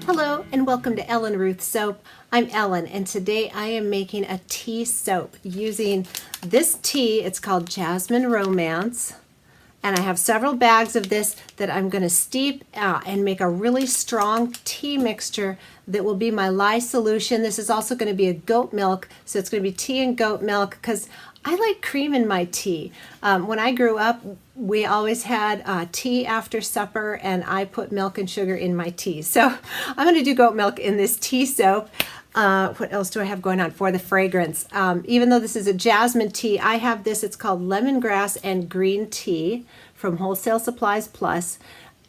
Hello and welcome to Ellen Ruth Soap. I'm Ellen and today I am making a tea soap using this tea. It's called Jasmine Romance, and I have several bags of this that I'm going to steep and make a really strong tea mixture that will be my lye solution. This is also going to be a goat milk, so it's going to be tea and goat milk because I like cream in my tea. When I grew up, we always had tea after supper, and I put milk and sugar in my tea. So I'm going to do goat milk in this tea soap. What else do I have going on for the fragrance? Even though this is a jasmine tea, I have this. It's called Lemongrass and Green Tea from Wholesale Supplies Plus.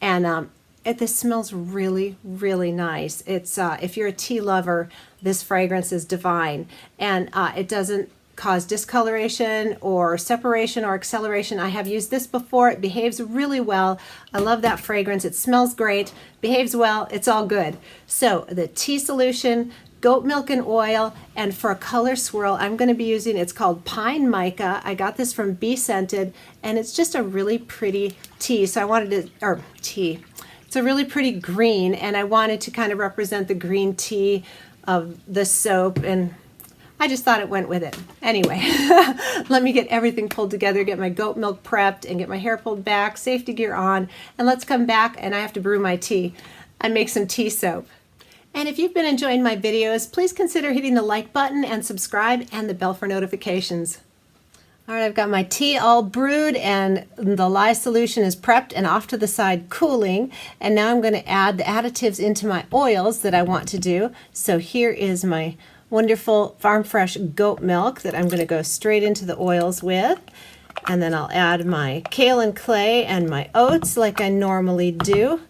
And this smells really, really nice. It's if you're a tea lover, this fragrance is divine. And it doesn't cause discoloration or separation or acceleration. I have used this before. It behaves really well. I love that fragrance. It smells great, behaves well. It's all good. So the tea solution, goat milk and oil, and for a color swirl, I'm going to be using, it's called Pine Mica. I got this from Bee Scented, and it's just a really pretty tea. So I wanted to, it's a really pretty green, and I wanted to kind of represent the green tea of the soap, and I just thought it went with it. Anyway, let me get everything pulled together, get my goat milk prepped, and get my hair pulled back, safety gear on, and let's come back and I have to brew my tea and make some tea soap. And if you've been enjoying my videos, please consider hitting the like button and subscribe and the bell for notifications. All right, I've got my tea all brewed and the lye solution is prepped and off to the side cooling. And now I'm going to add the additives into my oils that I want to do. So here is my wonderful farm fresh goat milk that I'm going to go straight into the oils with, and then I'll add my kale and clay and my oats like I normally do.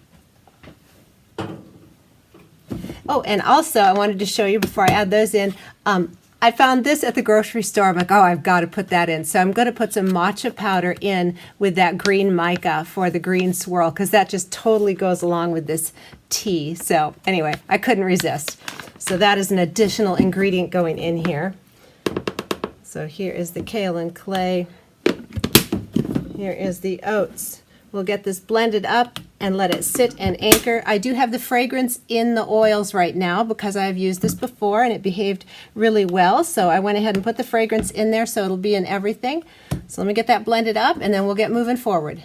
Oh, and also I wanted to show you before I add those in, I found this at the grocery store. I'm like, oh, I've got to put that in. So I'm going to put some matcha powder in with that green mica for the green swirl, because that just totally goes along with this tea. So anyway, I couldn't resist. So that is an additional ingredient going in here. So here is the kale and clay. Here is the oats. We'll get this blended up and let it sit and anchor. I do have the fragrance in the oils right now because I've used this before and it behaved really well. So I went ahead and put the fragrance in there so it'll be in everything. So let me get that blended up and then we'll get moving forward.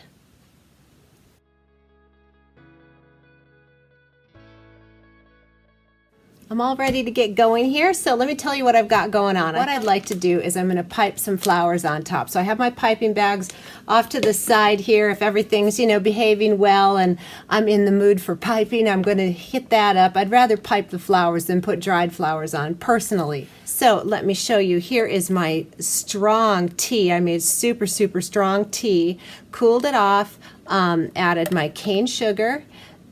I'm all ready to get going here, so let me tell you what I've got going on. What I'd like to do is I'm going to pipe some flowers on top. So I have my piping bags off to the side here. If everything's, behaving well and I'm in the mood for piping, I'm going to hit that up. I'd rather pipe the flowers than put dried flowers on, personally. So let me show you. Here is my strong tea. I made super, super strong tea, cooled it off, added my cane sugar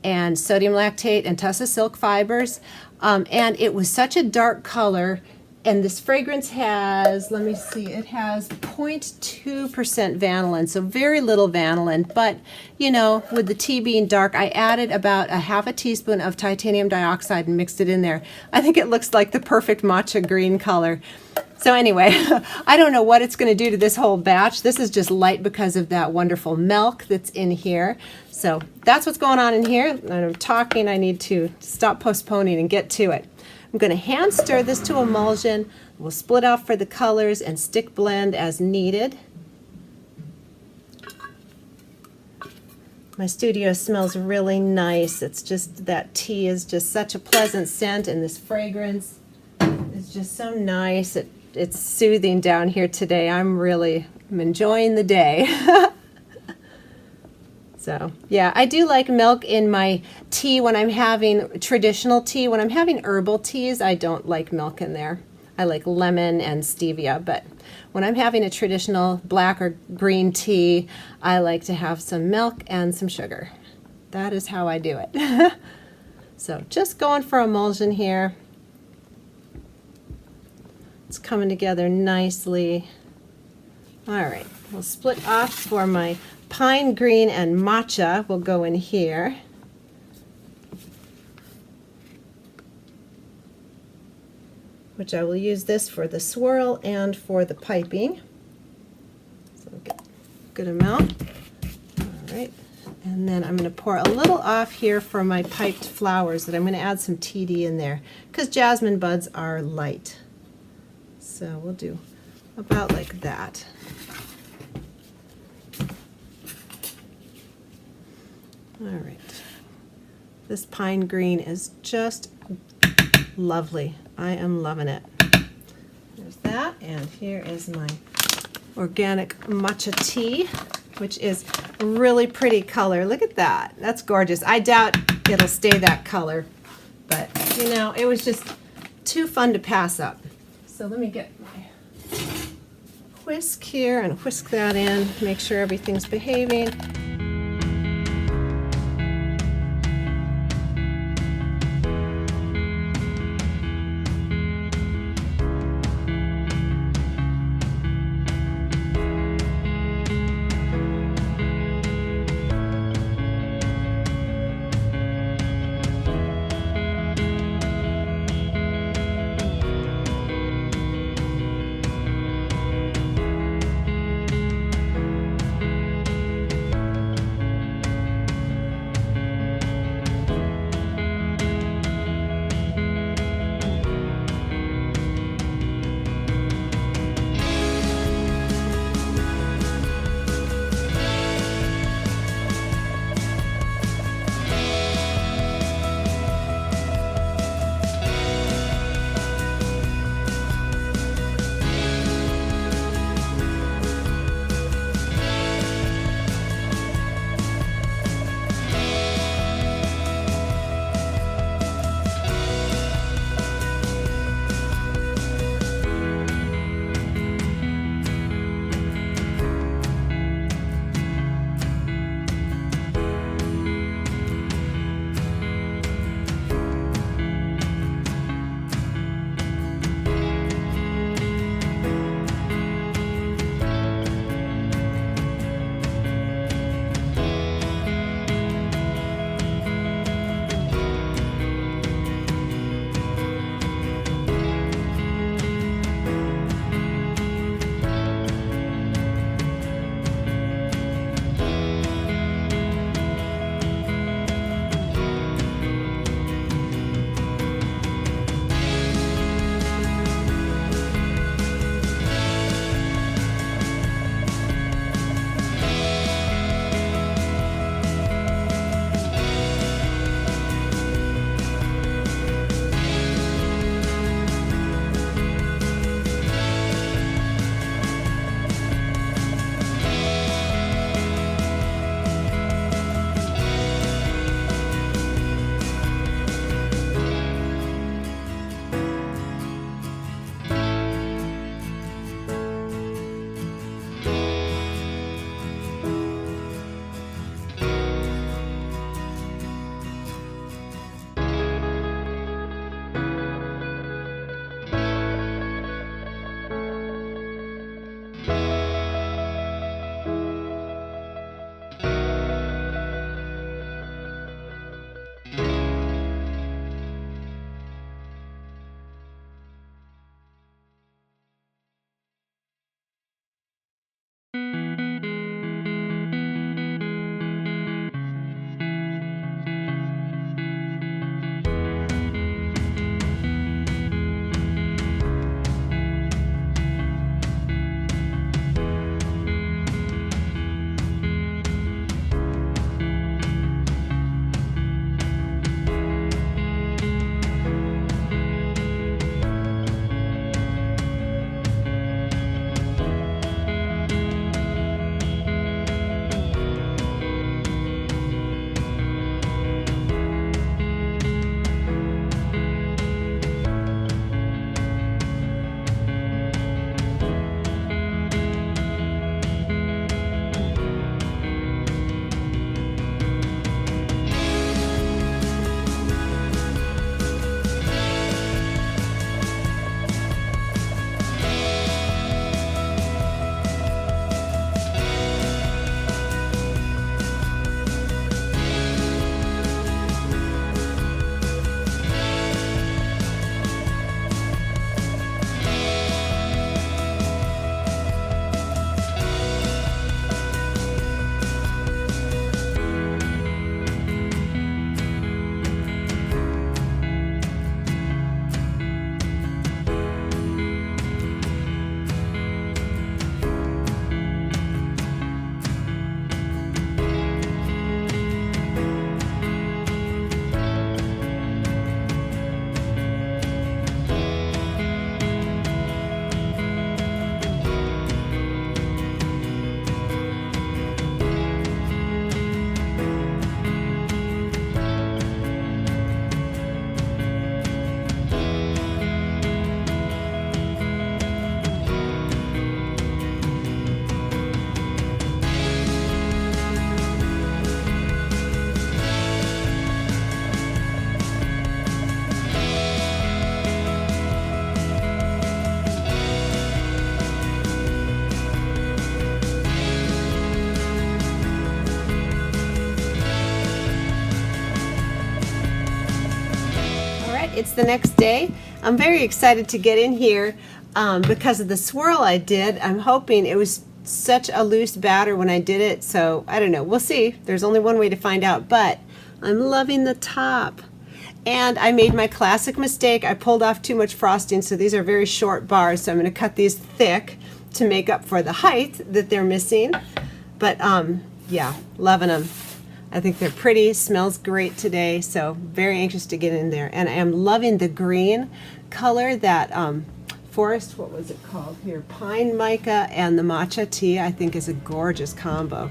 and sodium lactate and tussa silk fibers. And it was such a dark color, and this fragrance has, let me see, it has 0.2% vanillin, so very little vanillin, but with the tea being dark, I added about a half a teaspoon of titanium dioxide and mixed it in there. I think it looks like the perfect matcha green color. So anyway, I don't know what it's going to do to this whole batch. This is just light because of that wonderful milk that's in here. So that's what's going on in here. And I'm talking, I need to stop postponing and get to it. I'm going to hand stir this to emulsion. We'll split off for the colors and stick blend as needed. My studio smells really nice. It's just, that tea is just such a pleasant scent, and this fragrance is just so nice. It's soothing down here today. I'm enjoying the day. So yeah, I do like milk in my tea when I'm having traditional tea. When I'm having herbal teas, I don't like milk in there. I like lemon and stevia, but when I'm having a traditional black or green tea, I like to have some milk and some sugar. That is how I do it. So just going for emulsion here. It's coming together nicely. All right, we'll split off for my pine green and matcha. Will go in here. Which I will use this for the swirl and for the piping. So get a good amount. All right. And then I'm going to pour a little off here for my piped flowers that I'm going to add some TD in there because jasmine buds are light. So we'll do about like that. All right. This pine green is just lovely. I am loving it. There's that, and here is my organic matcha tea, which is a really pretty color. Look at that. That's gorgeous. I doubt it'll stay that color, but you know, it was just too fun to pass up. So let me get my whisk here and whisk that in, make sure everything's behaving. what? It's the next day. I'm very excited to get in here because of the swirl I did. I'm hoping it was such a loose batter when I did it, so I don't know. We'll see. There's only one way to find out, but I'm loving the top. And I made my classic mistake. I pulled off too much frosting, so these are very short bars, so I'm going to cut these thick to make up for the height that they're missing. But yeah, loving them. I think they're pretty, smells great today, so very anxious to get in there. And I am loving the green color, that forest, what was it called here? Pine mica and the matcha tea, I think is a gorgeous combo.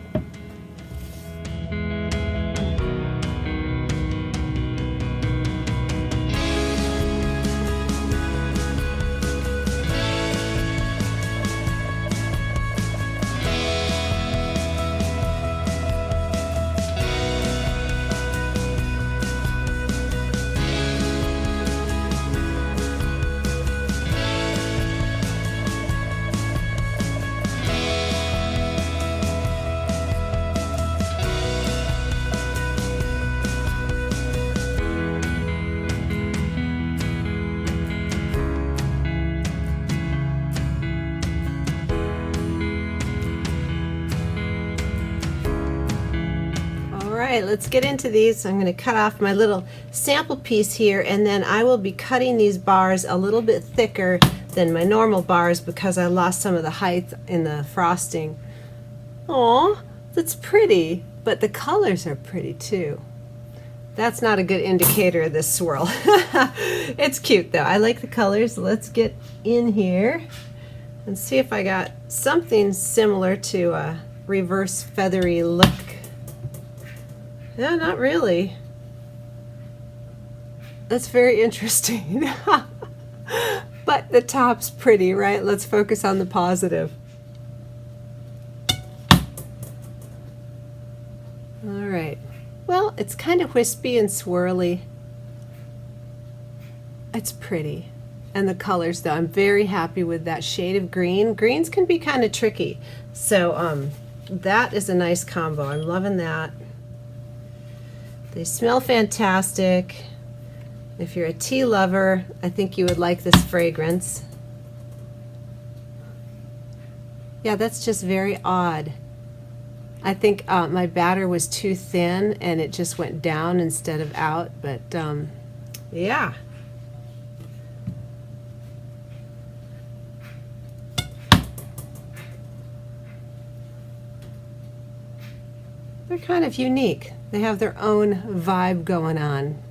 Alright, let's get into these. I'm going to cut off my little sample piece here, and then I will be cutting these bars a little bit thicker than my normal bars because I lost some of the height in the frosting. Aw, that's pretty, but the colors are pretty too. That's not a good indicator of this swirl. It's cute though. I like the colors. Let's get in here and see if I got something similar to a reverse feathery look. No, not really. That's very interesting. But the top's pretty, right? Let's focus on the positive. All right. Well, it's kind of wispy and swirly. It's pretty. And the colors, though, I'm very happy with that shade of green. Greens can be kind of tricky. So that is a nice combo. I'm loving that. They smell fantastic. If you're a tea lover, I think you would like this fragrance. Yeah, that's just very odd. I think my batter was too thin and it just went down instead of out, but yeah. They're kind of unique. They have their own vibe going on.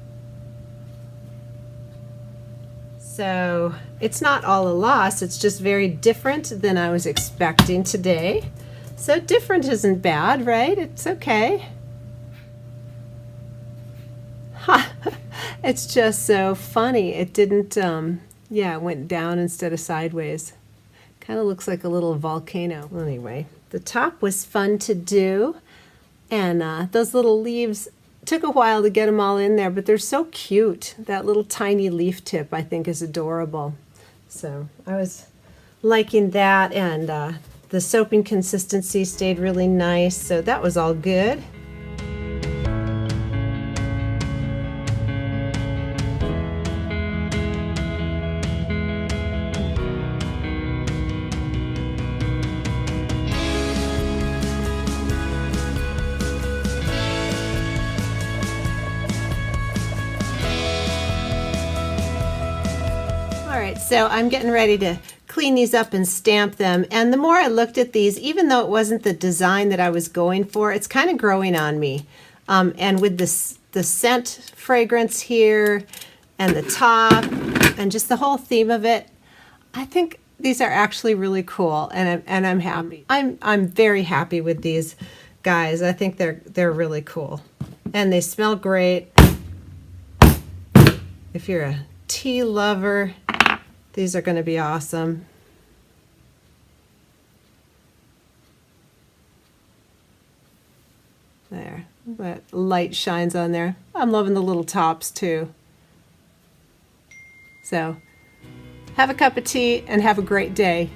So it's not all a loss, it's just very different than I was expecting today. So different isn't bad, right? It's okay. Ha! It's just so funny. It didn't, yeah, it went down instead of sideways. Kind of looks like a little volcano. Anyway, the top was fun to do. And those little leaves, took a while to get them all in there, but they're so cute. That little tiny leaf tip I think is adorable. So I was liking that, and the soaping consistency stayed really nice, so that was all good. So I'm getting ready to clean these up and stamp them, and the more I looked at these, even though it wasn't the design that I was going for, it's kind of growing on me. And with this, the scent fragrance here and the top and just the whole theme of it, I think these are actually really cool, and I'm happy. I'm very happy with these guys. I think they're really cool, and they smell great. If you're a tea lover, these are going to be awesome. There, that light shines on there. I'm loving the little tops too. So, have a cup of tea and have a great day.